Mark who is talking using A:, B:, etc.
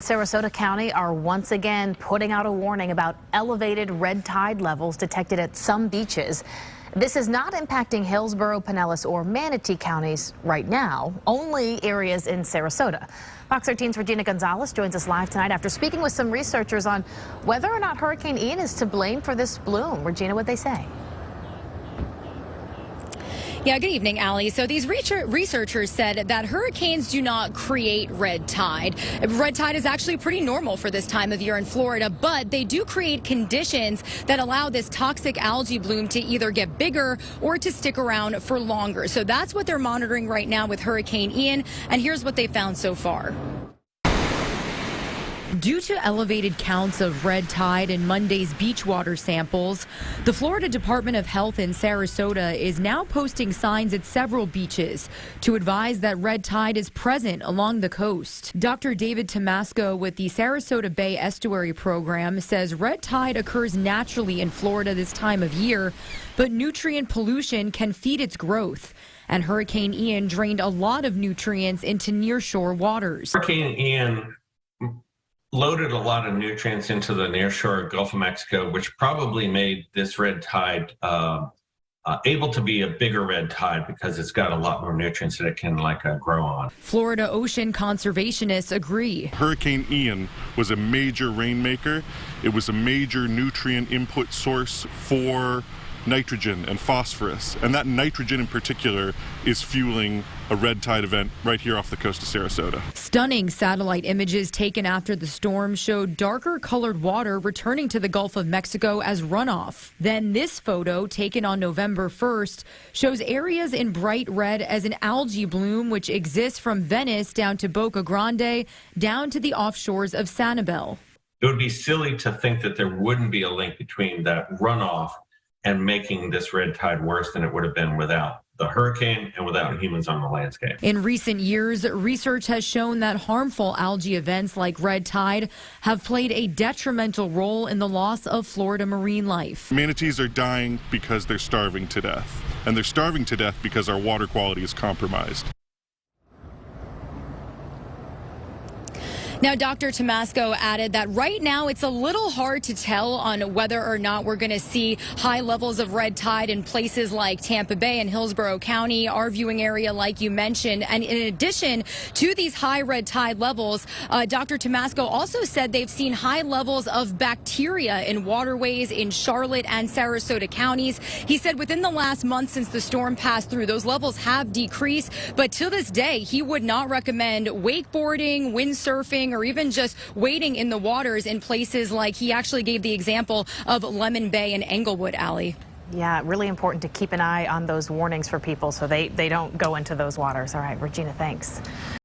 A: Sarasota County are once again putting out a warning about elevated red tide levels detected at some beaches. This is not impacting Hillsborough, Pinellas, or Manatee counties right now, only areas in Sarasota. Fox 13's Regina Gonzalez joins us live tonight after speaking with some researchers on whether or not Hurricane Ian is to blame for this bloom. Regina, what'd they say?
B: Yeah, good evening, Allie. So these researchers said that hurricanes do not create red tide. Red tide is actually pretty normal for this time of year in Florida, but they do create conditions that allow this toxic algae bloom to either get bigger or to stick around for longer. So that's what they're monitoring right now with Hurricane Ian. And here's what they found so far. Due to elevated counts of red tide in Monday's beach water samples, the Florida Department of Health in Sarasota is now posting signs at several beaches to advise that red tide is present along the coast. Dr. David Tomasco with the Sarasota Bay Estuary Program says red tide occurs naturally in Florida this time of year, but nutrient pollution can feed its growth. And Hurricane Ian drained a lot of nutrients into nearshore waters.
C: Hurricane Ian loaded a lot of nutrients into the nearshore Gulf of Mexico, which probably made this red tide able to be a bigger red tide because it's got a lot more nutrients that it can grow on.
B: Florida ocean conservationists agree.
D: Hurricane Ian was a major rainmaker. It was a major nutrient input source for nitrogen and phosphorus, and that nitrogen in particular is fueling a red tide event right here off the coast of Sarasota.
B: Stunning satellite images taken after the storm showed darker colored water returning to the Gulf of Mexico as runoff. Then this photo, taken on November 1st, shows areas in bright red as an algae bloom which exists from Venice down to Boca Grande, down to the offshores of Sanibel.
C: It would be silly to think that there wouldn't be a link between that runoff and making this red tide worse than it would have been without the hurricane and without humans on the landscape.
B: In recent years, research has shown that harmful algae events like red tide have played a detrimental role in the loss of Florida marine life.
D: Manatees are dying because they're starving to death, and they're starving to death because our water quality is compromised.
B: Now, Dr. Tomasco added that right now it's a little hard to tell on whether or not we're going to see high levels of red tide in places like Tampa Bay and Hillsborough County, our viewing area, like you mentioned. And in addition to these high red tide levels, Dr. Tomasco also said they've seen high levels of bacteria in waterways in Charlotte and Sarasota counties. He said within the last month since the storm passed through, those levels have decreased. But to this day, he would not recommend wakeboarding, windsurfing, or even just wading in the waters in places like he actually gave the example of Lemon Bay and Englewood, Allie.
A: Yeah, really important to keep an eye on those warnings for people so they don't go into those waters. All right, Regina, thanks.